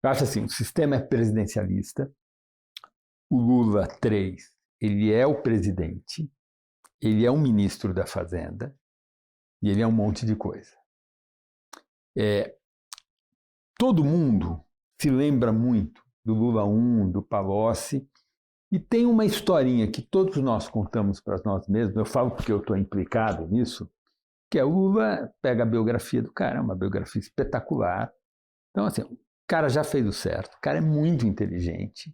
Eu acho assim, o sistema é presidencialista, o Lula 3, ele é o presidente, ele é um ministro da Fazenda e ele é um monte de coisa. Todo mundo se lembra muito do Lula 1, do Palocci, e tem uma historinha que todos nós contamos para nós mesmos, eu falo porque eu estou implicado nisso, que é o Lula pega a biografia do cara, é uma biografia espetacular. Então, assim, o cara já fez o certo, o cara é muito inteligente,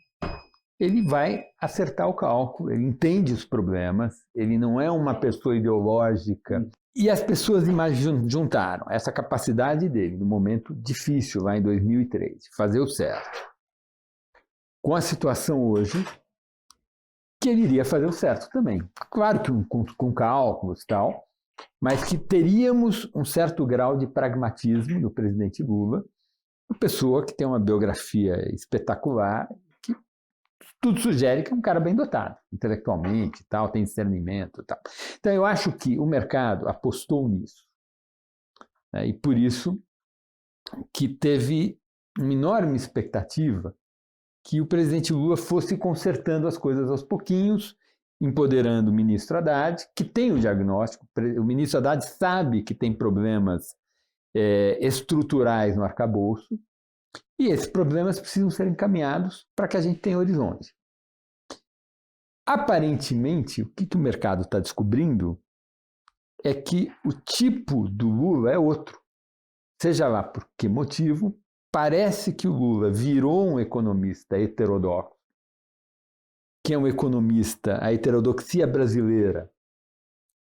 ele vai acertar o cálculo, ele entende os problemas, ele não é uma pessoa ideológica. E as pessoas juntaram essa capacidade dele, no momento difícil, lá em 2003, de fazer o certo, com a situação hoje, que ele iria fazer o certo também. Claro que com cálculos e tal, mas que teríamos um certo grau de pragmatismo do presidente Lula, uma pessoa que tem uma biografia espetacular, que tudo sugere que é um cara bem dotado, intelectualmente, tal, tem discernimento, tal. Então eu acho que o mercado apostou nisso, né, e por isso que teve uma enorme expectativa que o presidente Lula fosse consertando as coisas aos pouquinhos, empoderando o ministro Haddad, que tem o diagnóstico. O ministro Haddad sabe que tem problemas estruturais no arcabouço, e esses problemas precisam ser encaminhados para que a gente tenha horizonte. Aparentemente, o que o mercado está descobrindo é que o tipo do Lula é outro. Seja lá por que motivo, parece que o Lula virou um economista heterodoxo, que é um economista, a heterodoxia brasileira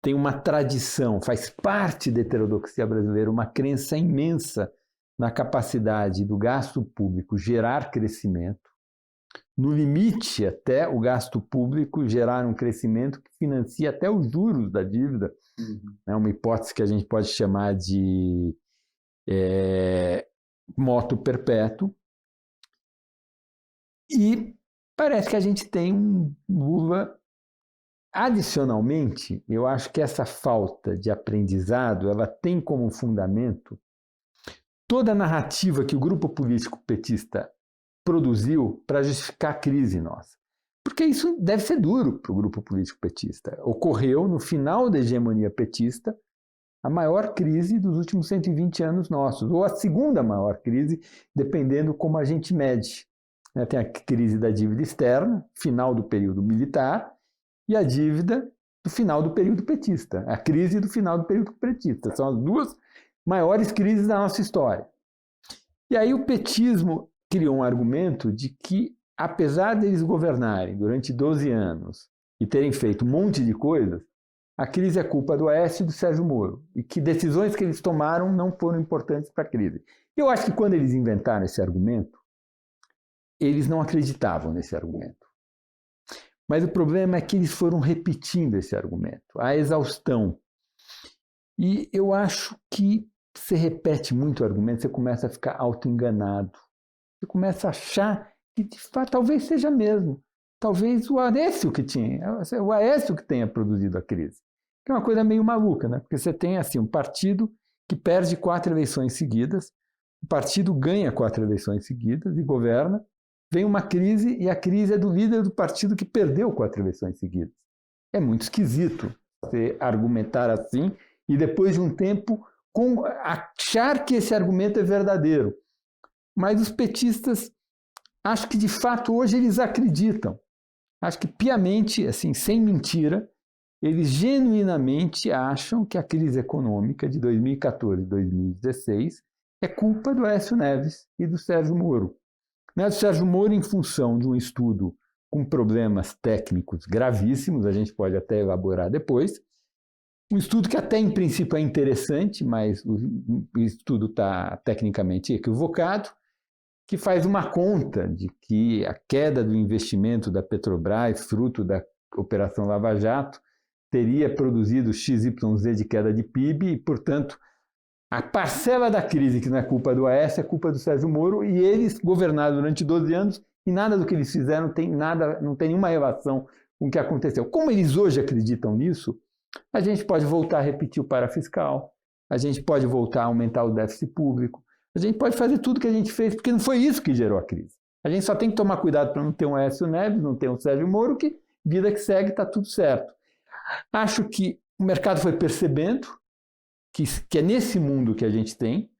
tem uma tradição, faz parte da heterodoxia brasileira, uma crença imensa na capacidade do gasto público gerar crescimento, no limite até o gasto público gerar um crescimento que financia até os juros da dívida, é uma hipótese que a gente pode chamar de moto perpétuo. E parece que a gente tem um Lula. Adicionalmente, eu acho que essa falta de aprendizado, ela tem como fundamento toda a narrativa que o grupo político petista produziu para justificar a crise nossa. Porque isso deve ser duro para o grupo político petista. Ocorreu, no final da hegemonia petista, a maior crise dos últimos 120 anos nossos, ou a segunda maior crise, dependendo como a gente mede. Tem a crise da dívida externa, final do período militar, e a dívida do final do período petista, a crise do final do período petista. São as duas maiores crises da nossa história. E aí o petismo criou um argumento de que, apesar deles governarem durante 12 anos e terem feito um monte de coisas, a crise é culpa do Aécio e do Sérgio Moro, e que decisões que eles tomaram não foram importantes para a crise. Eu acho que quando eles inventaram esse argumento, eles não acreditavam nesse argumento. Mas o problema é que eles foram repetindo esse argumento, a exaustão. E eu acho que você repete muito o argumento, você começa a ficar autoenganado. Você começa a achar que, de fato, talvez seja mesmo. Talvez o Aécio que tenha produzido a crise. Que é uma coisa meio maluca, né? Porque você tem assim, um partido que perde 4 eleições seguidas, o partido ganha 4 eleições seguidas e governa, vem uma crise e a crise é do líder do partido que perdeu 4 eleições seguidas. É muito esquisito você argumentar assim e depois de um tempo achar que esse argumento é verdadeiro. Mas os petistas, acho que de fato hoje eles acreditam. Acho que piamente, assim, sem mentira, eles genuinamente acham que a crise econômica de 2014 e 2016 é culpa do Aécio Neves e do Sérgio Moro. O Sérgio Moro, em função de um estudo com problemas técnicos gravíssimos, a gente pode até elaborar depois, um estudo que até em princípio é interessante, mas o estudo está tecnicamente equivocado, que faz uma conta de que a queda do investimento da Petrobras, fruto da Operação Lava Jato, teria produzido XYZ de queda de PIB e, portanto, a parcela da crise que não é culpa do Aécio é culpa do Sérgio Moro e eles governaram durante 12 anos e nada do que eles fizeram não tem nenhuma relação com o que aconteceu. Como eles hoje acreditam nisso, a gente pode voltar a repetir o parafiscal, a gente pode voltar a aumentar o déficit público, A gente pode fazer tudo que a gente fez, porque não foi isso que gerou a crise. A gente só tem que tomar cuidado para não ter um Aécio Neves, não ter um Sérgio Moro, que vida que segue, está tudo certo. Acho que o mercado foi percebendo que é nesse mundo que a gente tem,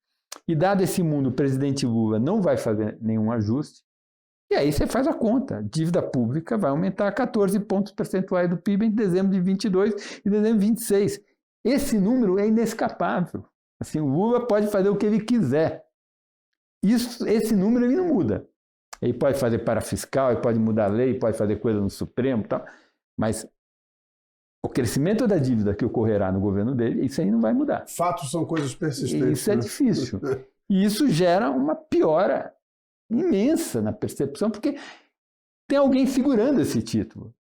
e dado esse mundo, o presidente Lula não vai fazer nenhum ajuste, e aí você faz a conta. A dívida pública vai aumentar 14 pontos percentuais do PIB em dezembro de 22 e dezembro de 26. Esse número é inescapável. Assim, o Lula pode fazer o que ele quiser. Esse número ele não muda. Ele pode fazer parafiscal, ele pode mudar a lei, pode fazer coisa no Supremo e tal, mas o crescimento da dívida que ocorrerá no governo dele, isso aí não vai mudar. Fatos são coisas persistentes. Isso é difícil. E isso gera uma piora imensa na percepção, porque tem alguém segurando esse título.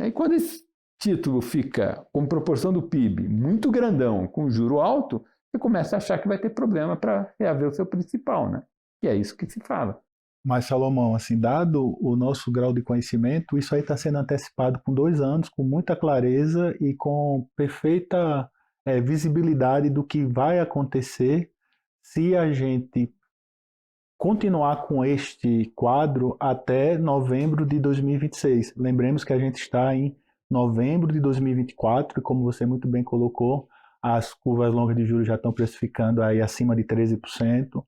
E quando esse título fica com proporção do PIB muito grandão, com juro alto, você começa a achar que vai ter problema para reaver o seu principal, né? E é isso que se fala. Mas, Salomão, assim, dado o nosso grau de conhecimento, isso aí está sendo antecipado com 2 anos, com muita clareza e com perfeita visibilidade do que vai acontecer se a gente continuar com este quadro até novembro de 2026. Lembremos que a gente está em novembro de 2024 e, como você muito bem colocou, as curvas longas de juros já estão precificando aí acima de 13%,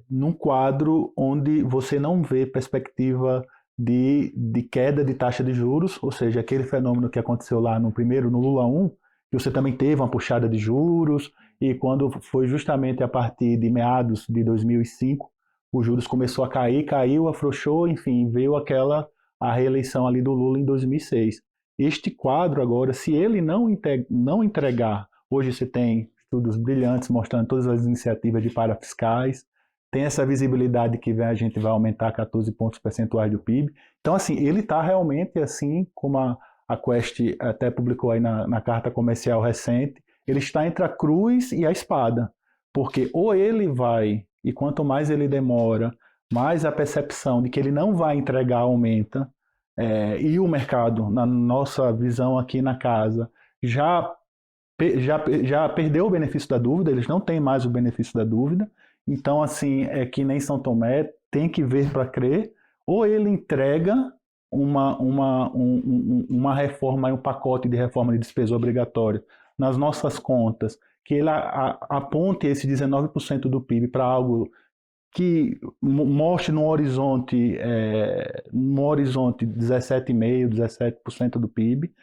num quadro onde você não vê perspectiva de queda de taxa de juros, ou seja, aquele fenômeno que aconteceu lá no Lula 1, que você também teve uma puxada de juros, e quando foi justamente a partir de meados de 2005, os juros começou a cair, caiu, afrouxou, enfim, veio a reeleição ali do Lula em 2006. Este quadro agora, se ele não entregar, hoje você tem estudos brilhantes mostrando todas as iniciativas de parafiscais, tem essa visibilidade que a gente vai aumentar 14 pontos percentuais do PIB. Então, assim, ele está realmente, assim, como a Quest até publicou aí na carta comercial recente, ele está entre a cruz e a espada, porque ou ele vai, e quanto mais ele demora, mais a percepção de que ele não vai entregar aumenta, e o mercado, na nossa visão aqui na casa, já perdeu o benefício da dúvida, eles não têm mais o benefício da dúvida, então, assim, é que nem São Tomé, tem que ver para crer, ou ele entrega uma reforma, um pacote de reforma de despesa obrigatória nas nossas contas, que ele aponte esse 19% do PIB para algo que mostre no horizonte 17,5%, 17% do PIB,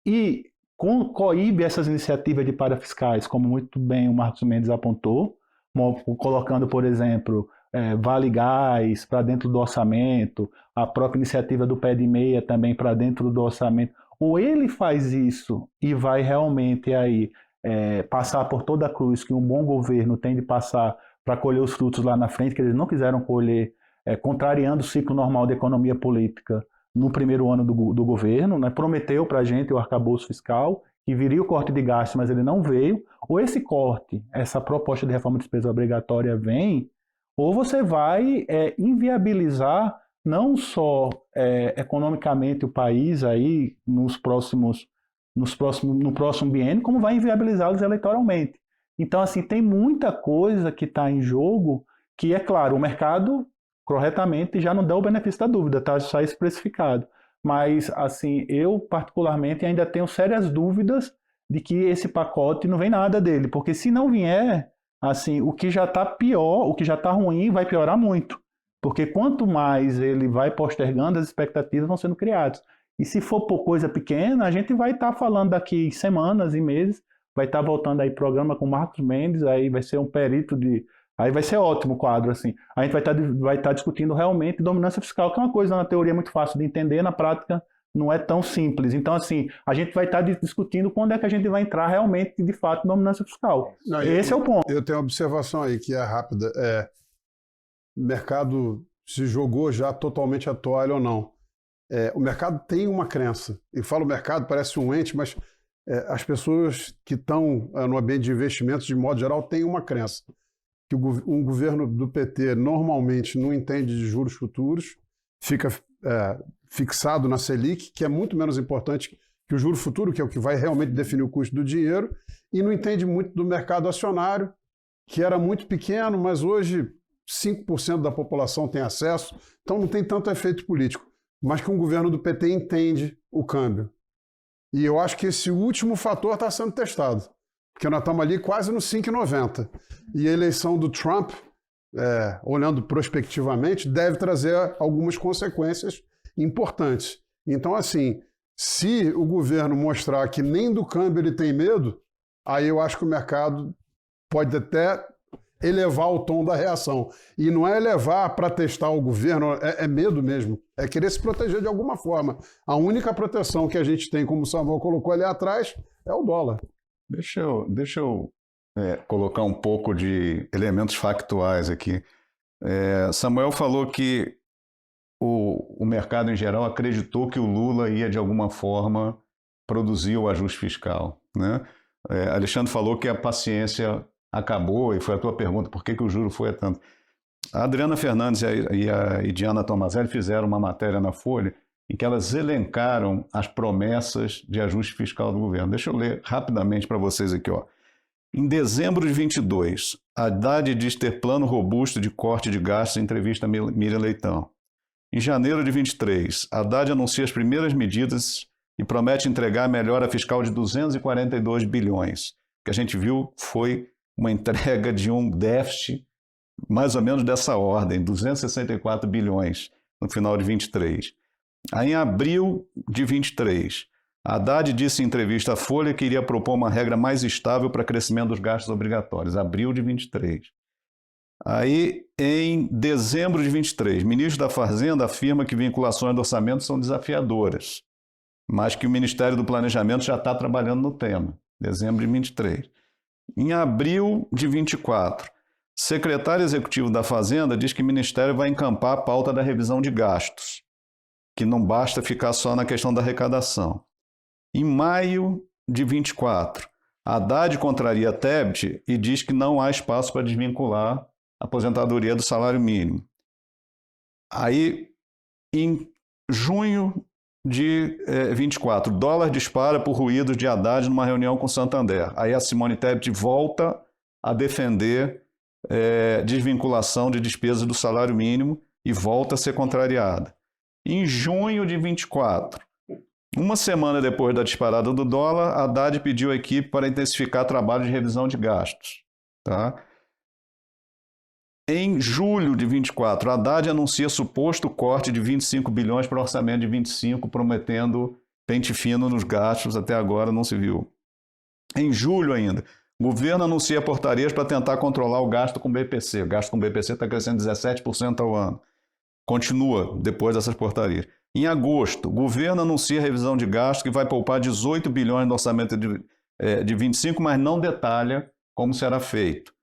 e coíbe essas iniciativas de parafiscais, como muito bem o Marcos Mendes apontou, colocando, por exemplo, Vale Gás para dentro do orçamento, a própria iniciativa do Pé de Meia também para dentro do orçamento. Ou ele faz isso e vai realmente aí passar por toda a cruz que um bom governo tem de passar para colher os frutos lá na frente, que eles não quiseram colher, contrariando o ciclo normal da economia política no primeiro ano do governo, né? Prometeu para a gente o arcabouço fiscal, que viria o corte de gastos, mas ele não veio. Ou esse corte, essa proposta de reforma de despesa obrigatória vem, ou você vai inviabilizar não só economicamente o país aí no próximo biênio, como vai inviabilizá-los eleitoralmente. Então, assim, tem muita coisa que está em jogo que, é claro, o mercado corretamente já não dá o benefício da dúvida, está só especificado. Mas, assim, eu particularmente ainda tenho sérias dúvidas de que esse pacote não vem nada dele, porque se não vier, assim, o que já está pior, o que já está ruim, vai piorar muito. Porque quanto mais ele vai postergando, as expectativas vão sendo criadas. E se for por coisa pequena, a gente vai estar falando daqui semanas e meses, vai estar voltando aí programa com Marcos Mendes, aí vai ser um perito de... Aí vai ser ótimo o quadro, assim. A gente vai estar discutindo realmente dominância fiscal, que é uma coisa na teoria muito fácil de entender, na prática não é tão simples. Então, assim, a gente vai estar discutindo quando é que a gente vai entrar realmente, de fato, em dominância fiscal. Não, esse é o ponto. Eu tenho uma observação aí que é rápida. O mercado se jogou já totalmente a toalha ou não. O mercado tem uma crença. E falo mercado, parece um ente, mas as pessoas que estão no ambiente de investimentos, de modo geral, têm uma crença. Que um governo do PT normalmente não entende de juros futuros, fica fixado na Selic, que é muito menos importante que o juro futuro, que é o que vai realmente definir o custo do dinheiro, e não entende muito do mercado acionário, que era muito pequeno, mas hoje 5% da população tem acesso, então não tem tanto efeito político, mas que um governo do PT entende o câmbio. E eu acho que esse último fator está sendo testado, porque nós estamos ali quase no 5,90. E a eleição do Trump, olhando prospectivamente, deve trazer algumas consequências importantes. Então, assim, se o governo mostrar que nem do câmbio ele tem medo, aí eu acho que o mercado pode até elevar o tom da reação. E não é elevar para testar o governo, é medo mesmo. É querer se proteger de alguma forma. A única proteção que a gente tem, como o Samuel colocou ali atrás, é o dólar. Deixa eu colocar um pouco de elementos factuais aqui. Samuel falou que o mercado em geral acreditou que o Lula ia, de alguma forma, produzir o ajuste fiscal, né? Alexandre falou que a paciência acabou, e foi a tua pergunta, por que o juro foi a tanto? A Adriana Fernandes e a Diana Tomazelli fizeram uma matéria na Folha em que elas elencaram as promessas de ajuste fiscal do governo. Deixa eu ler rapidamente para vocês aqui, ó. Em dezembro de 22, Haddad diz ter plano robusto de corte de gastos em entrevista a Miriam Leitão. Em janeiro de 23, Haddad anuncia as primeiras medidas e promete entregar a melhora fiscal de 242 bilhões. O que a gente viu foi uma entrega de um déficit mais ou menos dessa ordem, 264 bilhões no final de 23. Aí, em abril de 23, Haddad disse em entrevista à Folha que iria propor uma regra mais estável para crescimento dos gastos obrigatórios, abril de 23. Aí, em dezembro de 23, o ministro da Fazenda afirma que vinculações do orçamento são desafiadoras, mas que o Ministério do Planejamento já está trabalhando no tema, dezembro de 23. Em abril de 24, secretário executivo da Fazenda diz que o Ministério vai encampar a pauta da revisão de gastos, que não basta ficar só na questão da arrecadação. Em maio de 24, Haddad contraria a Tebet e diz que não há espaço para desvincular a aposentadoria do salário mínimo. Aí, em junho de 24, dólar dispara por ruídos de Haddad numa reunião com Santander. Aí a Simone Tebet volta a defender desvinculação de despesas do salário mínimo e volta a ser contrariada. Em junho de 24, uma semana depois da disparada do dólar, Haddad pediu à equipe para intensificar trabalho de revisão de gastos. Tá? Em julho de 24, Haddad anuncia suposto corte de 25 bilhões para o orçamento de 25, prometendo pente fino nos gastos, até agora não se viu. Em julho ainda, o governo anuncia portarias para tentar controlar o gasto com BPC. O gasto com BPC está crescendo 17% ao ano. Continua depois dessas portarias. Em agosto, o governo anuncia revisão de gastos que vai poupar 18 bilhões no orçamento de 25, mas não detalha como será feito.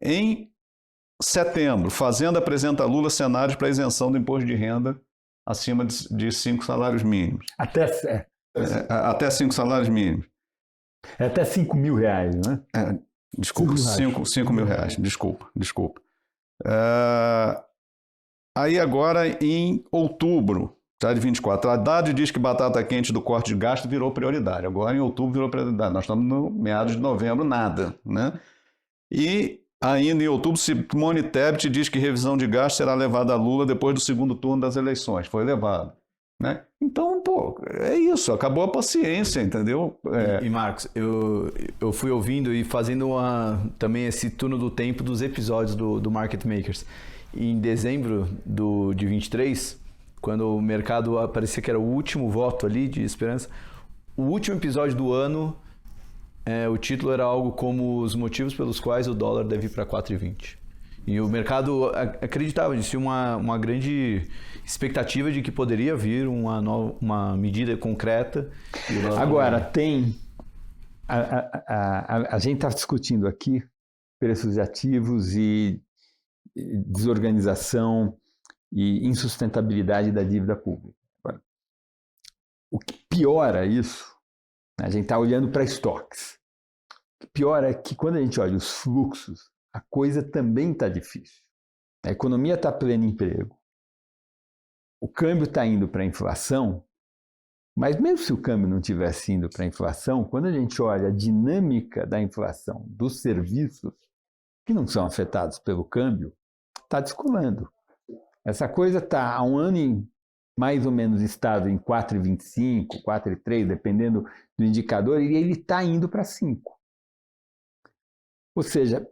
Em setembro, Fazenda apresenta a Lula cenários para isenção do imposto de renda acima de 5 salários mínimos. Até 5 salários mínimos. É até 5 mil reais, né? Desculpa, 5 mil reais. Desculpa. Aí agora, em outubro de 24, Haddad diz que batata quente do corte de gasto virou prioridade. Agora, em outubro, virou prioridade. Nós estamos no meados de novembro, nada, né? E ainda em outubro, Simone Tebet diz que revisão de gasto será levada a Lula depois do segundo turno das eleições. Foi levado, né? Então, é isso. Acabou a paciência, entendeu? E Marcos, eu fui ouvindo e fazendo também esse turno do tempo dos episódios do Market Makers. Em dezembro de 23, quando o mercado parecia que era o último voto ali de esperança, o último episódio do ano, o título era algo como os motivos pelos quais o dólar deve ir para 4,20. E o mercado acreditava, existia uma grande expectativa de que poderia vir uma medida concreta. Agora, a gente está discutindo aqui preços de ativos e desorganização e insustentabilidade da dívida pública. Agora, o que piora isso, a gente está olhando para estoques. O que piora é que quando a gente olha os fluxos, a coisa também está difícil. A economia está pleno emprego. O câmbio está indo para a inflação, mas mesmo se o câmbio não tivesse indo para a inflação, quando a gente olha a dinâmica da inflação dos serviços, que não são afetados pelo câmbio, está descolando. Essa coisa está há um ano mais ou menos estável em 4,25, 4,3, dependendo do indicador, e ele está indo para 5. Ou seja,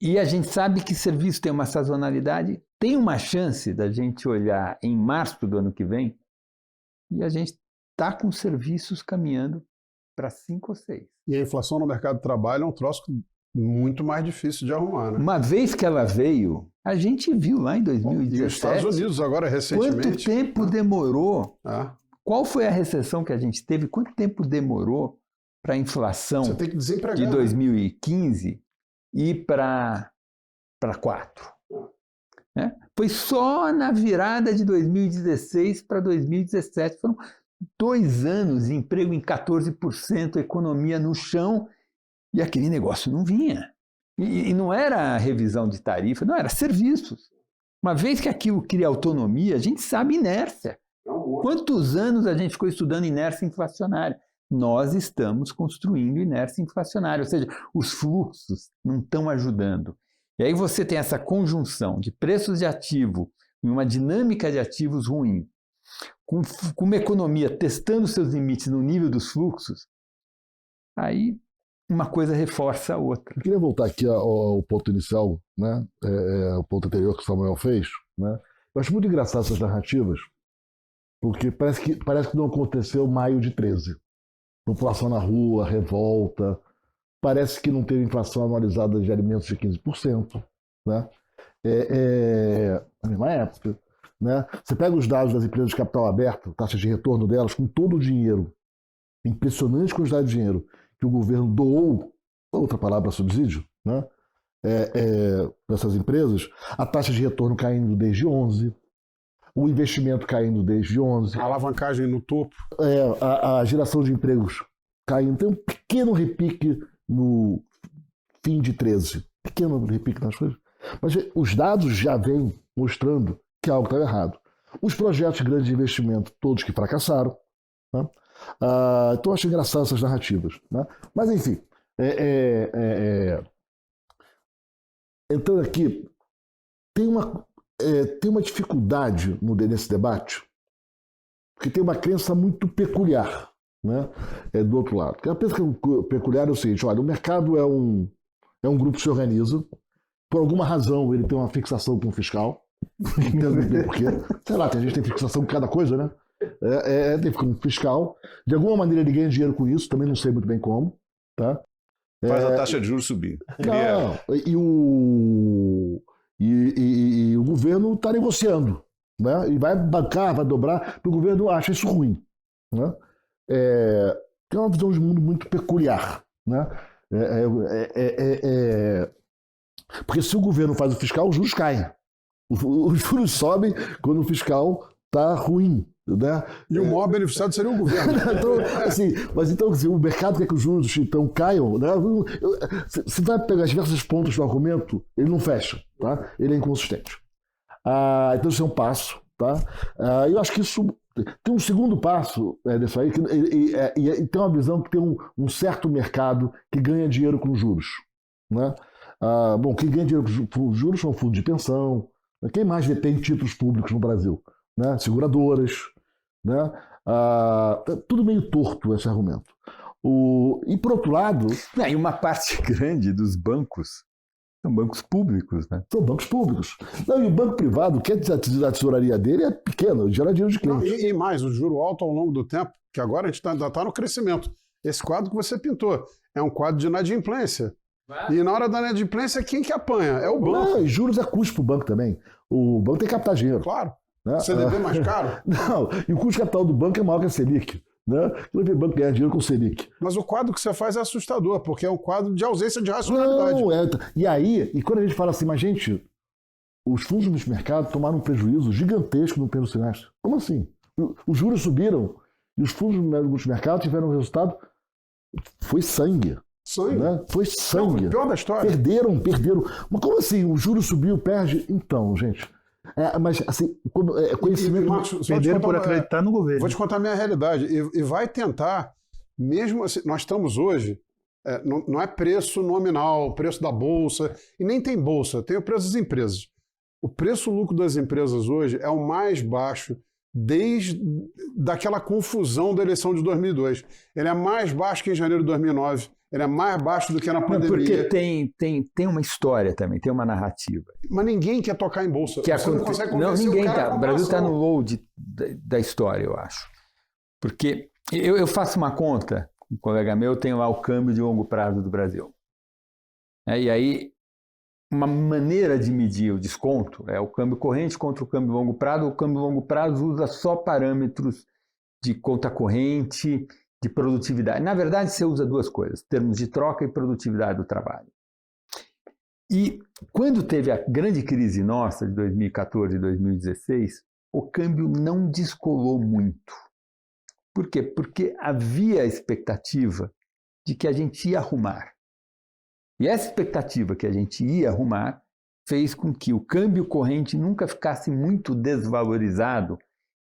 e a gente sabe que serviço tem uma sazonalidade, tem uma chance da gente olhar em março do ano que vem e a gente está com serviços caminhando para 5 ou 6. E a inflação no mercado de trabalho é um troço muito mais difícil de arrumar, né? Uma vez que ela veio, a gente viu lá em 2017. E os Estados Unidos agora, recentemente... Quanto tempo demorou? Ah. Qual foi a recessão que a gente teve? Quanto tempo demorou para a inflação Você tem que desempregar, de 2015 ir para 4? Né? Foi só na virada de 2016 para 2017. Foram 2 anos, emprego em 14%, economia no chão, e aquele negócio não vinha. E não era revisão de tarifa, não, era serviços. Uma vez que aquilo cria autonomia, a gente sabe inércia. Quantos anos a gente ficou estudando inércia inflacionária? Nós estamos construindo inércia inflacionária, ou seja, os fluxos não estão ajudando. E aí você tem essa conjunção de preços de ativo e uma dinâmica de ativos ruim, com uma economia testando seus limites no nível dos fluxos, aí uma coisa reforça a outra. Eu queria voltar aqui ao ponto inicial, né? O ponto anterior que o Samuel fez. Né? Eu acho muito engraçado essas narrativas, porque parece que não aconteceu maio de 13. População na rua, revolta, parece que não teve inflação anualizada de alimentos de 15%. Né? Na mesma época. Né? Você pega os dados das empresas de capital aberto, taxa de retorno delas, com todo o dinheiro, impressionante quantidade de dinheiro que o governo doou, outra palavra, subsídio, né? Para essas empresas, a taxa de retorno caindo desde 11, o investimento caindo desde 11. A alavancagem no topo. A geração de empregos caindo. Tem um pequeno repique no fim de 13. Pequeno repique nas coisas. Mas os dados já vêm mostrando que algo está errado. Os projetos grandes de investimento, todos que fracassaram. Né? Então eu acho engraçado essas narrativas. Né? Mas enfim, entrando aqui, tem uma dificuldade nesse debate, porque tem uma crença muito peculiar, né? Do outro lado. A crença peculiar é o seguinte: olha, o mercado é um grupo que se organiza, por alguma razão ele tem uma fixação com o fiscal, não sei por quê. Sei lá, a gente tem fixação com cada coisa, né? Tem com o fiscal, de alguma maneira ele ganha dinheiro com isso, também não sei muito bem como, tá? Faz a taxa de juros subir. Não, e o governo está negociando, né? E vai bancar, vai dobrar, porque o governo acha isso ruim, né? Tem uma visão de mundo muito peculiar, né? Porque se o governo faz o fiscal, os juros caem. Os juros sobem quando o fiscal está ruim. Né? E o maior beneficiado seria o governo. Então, se o mercado quer que os juros então caiam, né? Você vai pegar as diversas pontas do argumento, ele não fecha, tá? Ele é inconsistente. Então isso é um passo. Tá? Eu acho que isso tem um segundo passo disso aí, e tem uma visão que tem um certo mercado que ganha dinheiro com juros. Né? Bom, quem ganha dinheiro com juros são fundos de pensão. Quem mais detém títulos públicos no Brasil? Né? Seguradoras. Né? Tudo meio torto esse argumento. E por outro lado... E uma parte grande dos bancos são bancos públicos, né? São bancos públicos. Não, e o banco privado, que a tesouraria dele é pequena, gera dinheiro de cliente. E mais, o juro alto ao longo do tempo, que agora a gente ainda está no crescimento. Esse quadro que você pintou é um quadro de inadimplência. E na hora da inadimplência, quem que apanha? É o banco. Não, e juros é custo para o banco também. O banco tem que captar dinheiro. Claro. Né? CDB é mais caro? Não, e o custo de capital do banco é maior que a Selic. Né? Não vê banco ganhar dinheiro com o Selic. Mas o quadro que você faz é assustador, porque é um quadro de ausência de racionalidade. Não, e quando a gente fala assim, mas gente, os fundos de mercado tomaram um prejuízo gigantesco no primeiro semestre. Como assim? Os juros subiram e os fundos de mercado tiveram um resultado. Foi sangue. Sangue? Né? Foi sangue. Não, pior da história. Perderam. Mas como assim? O juro subiu, perde? Então, gente. Mas assim, conhecimento. Marcos, perderam por acreditar no governo. Vou te contar a minha realidade. E vai tentar, mesmo assim, nós estamos hoje Não é preço nominal, preço da bolsa, e nem tem bolsa, tem o preço das empresas. O preço-lucro das empresas hoje é o mais baixo desde daquela confusão da eleição de 2002. Ele é mais baixo que em janeiro de 2009, ele é mais baixo do que na pandemia. Porque tem uma história também, tem uma narrativa. Mas ninguém quer tocar em bolsa. Você não consegue Não, convencer ninguém o cara tá. a O Brasil está comprar no ação. low da história, eu acho. Porque eu faço uma conta, um colega meu tem lá o câmbio de longo prazo do Brasil. E aí, uma maneira de medir o desconto é o câmbio corrente contra o câmbio longo prazo. O câmbio longo prazo usa só parâmetros de conta corrente, de produtividade. Na verdade, você usa duas coisas, termos de troca e produtividade do trabalho. E quando teve a grande crise nossa de 2014 e 2016, o câmbio não descolou muito. Por quê? Porque havia a expectativa de que a gente ia arrumar. E essa expectativa que a gente ia arrumar fez com que o câmbio corrente nunca ficasse muito desvalorizado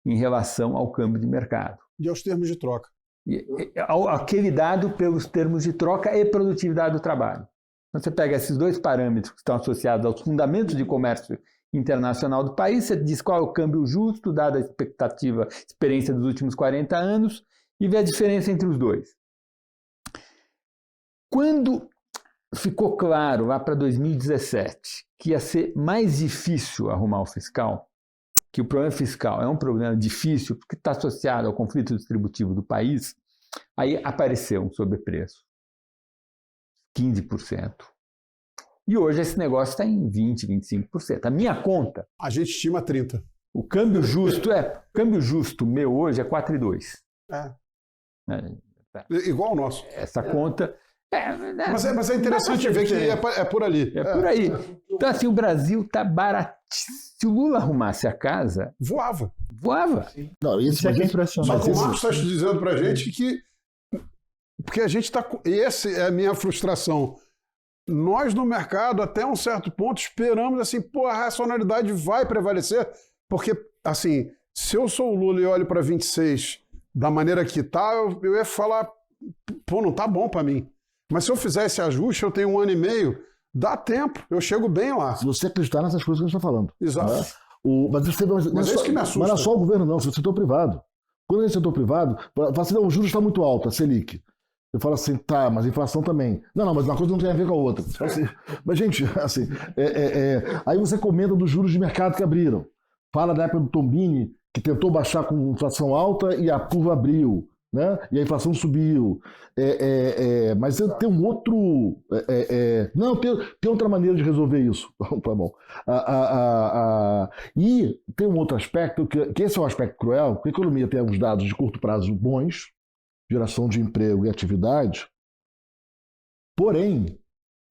em relação ao câmbio de mercado. E aos termos de troca. Aquele dado pelos termos de troca e produtividade do trabalho. Então, você pega esses dois parâmetros que estão associados aos fundamentos de comércio internacional do país, você diz qual é o câmbio justo, dada a experiência dos últimos 40 anos, e vê a diferença entre os dois. Quando ficou claro, lá para 2017, que ia ser mais difícil arrumar o fiscal, que o problema fiscal é um problema difícil, porque está associado ao conflito distributivo do país, aí apareceu um sobrepreço. 15%. E hoje esse negócio está em 20%, 25%. A minha conta... A gente estima 30%. O câmbio justo meu hoje é 4,2. Igual o nosso. Essa conta... Mas é interessante ver que é por ali. É por aí. Então, assim, o Brasil está baratíssimo. Se o Lula arrumasse a casa... Voava. Não, Isso é que é impressionante. Só que o Marcos está dizendo para a gente que... Porque a gente está... Essa é a minha frustração. Nós, no mercado, até um certo ponto, esperamos assim, a racionalidade vai prevalecer, porque, assim, se eu sou o Lula e olho para 26 da maneira que está, eu ia falar, não tá bom para mim. Mas se eu fizer esse ajuste, eu tenho 1 ano e meio, dá tempo, eu chego bem lá. Se você acreditar nessas coisas que a gente está falando. Exato. Né? Mas é isso que me assusta. Mas não é só o governo, não, é o setor privado. Quando é setor privado, fala assim, o juros está muito alto, a Selic. Eu falo assim, tá, mas a inflação também. Não, mas uma coisa não tem a ver com a outra. Assim, mas, gente, assim, aí você comenta dos juros de mercado que abriram. Fala da época do Tombini, que tentou baixar com inflação alta e a curva abriu, né? E a inflação subiu. Mas tem um outro... Não, tem outra maneira de resolver isso. Tá bom. E tem um outro aspecto, que esse é um aspecto cruel, porque a economia tem alguns dados de curto prazo bons, geração de emprego e atividade, porém,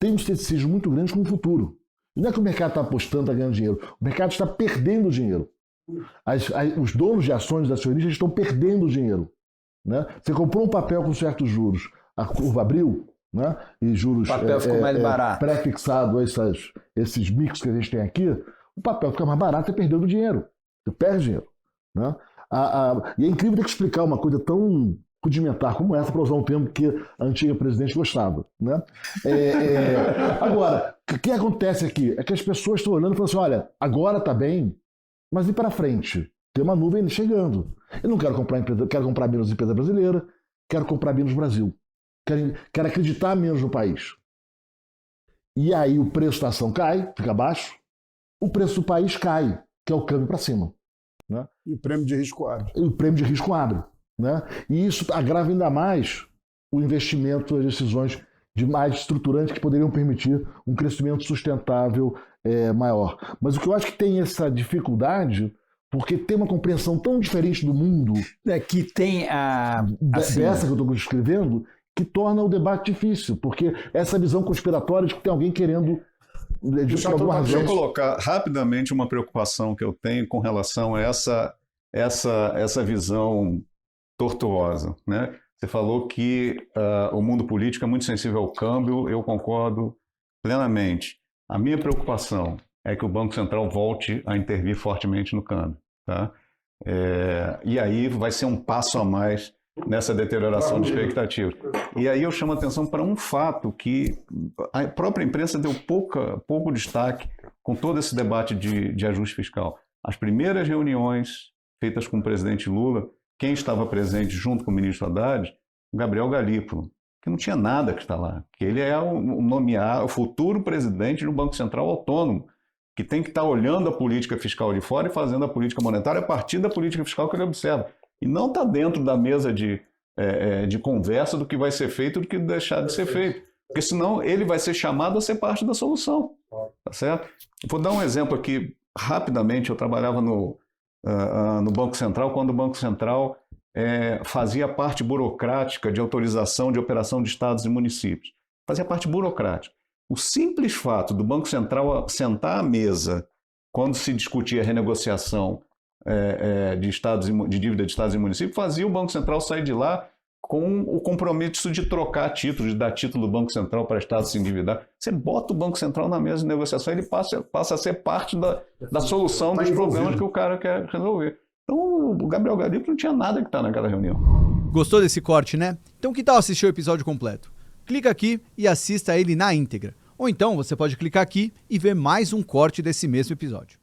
tem um ceticismo muito grande com o futuro. Não é que o mercado está apostando, está ganhando dinheiro. O mercado está perdendo dinheiro. Os donos de ações acionistas estão perdendo dinheiro. Né? Você comprou um papel com certos juros, a curva abriu, né? E juros o papel ficou mais barato. Pré-fixado, esses mix que a gente tem aqui, o papel fica mais barato e perdendo dinheiro. Você perde dinheiro. Né? E é incrível ter que explicar uma coisa tão rudimentar como essa, para usar um termo que a antiga presidente gostava. Né? Agora, o que acontece aqui? É que as pessoas estão olhando e falando assim, olha, agora está bem, mas e para frente? Tem uma nuvem chegando. Eu não quero comprar empresa, quero comprar menos empresa brasileira, quero comprar menos Brasil. Quero acreditar menos no país. E aí o preço da ação cai, fica baixo, o preço do país cai, que é o câmbio para cima. Né? E o prêmio de risco abre. E o prêmio de risco abre. Né? E isso agrava ainda mais o investimento, as decisões de mais estruturantes que poderiam permitir um crescimento sustentável maior. Mas o que eu acho que tem essa dificuldade, porque tem uma compreensão tão diferente do mundo que tem dessa que eu estou escrevendo, que torna o debate difícil, porque essa visão conspiratória de que tem alguém querendo... Deixa eu colocar rapidamente uma preocupação que eu tenho com relação a essa visão tortuosa, né? Você falou que o mundo político é muito sensível ao câmbio, eu concordo plenamente. A minha preocupação é que o Banco Central volte a intervir fortemente no câmbio. Tá? E aí vai ser um passo a mais nessa deterioração de expectativas. E aí eu chamo a atenção para um fato que a própria imprensa deu pouco destaque com todo esse debate de ajuste fiscal. As primeiras reuniões feitas com o presidente Lula, quem estava presente junto com o ministro Haddad, o Gabriel Galípolo, que não tinha nada que está lá, que ele é o futuro presidente do Banco Central Autônomo, que tem que estar olhando a política fiscal de fora e fazendo a política monetária a partir da política fiscal que ele observa. E não está dentro da mesa de conversa do que vai ser feito e do que deixar de ser feito. Porque senão ele vai ser chamado a ser parte da solução. Tá certo? Vou dar um exemplo aqui, rapidamente. Eu trabalhava no Banco Central, quando o Banco Central fazia a parte burocrática de autorização de operação de estados e municípios. Fazia a parte burocrática. O simples fato do Banco Central sentar à mesa quando se discutia a renegociação de dívida de estados e municípios, fazia o Banco Central sair de lá com o compromisso de trocar títulos, de dar título do Banco Central para estados se endividar. Você bota o Banco Central na mesa de negociação, ele passa a ser parte da solução dos problemas que o cara quer resolver. Então o Gabriel Galípolo não tinha nada que estar naquela reunião. Gostou desse corte, né? Então que tal assistir o episódio completo? Clica aqui e assista ele na íntegra. Ou então você pode clicar aqui e ver mais um corte desse mesmo episódio.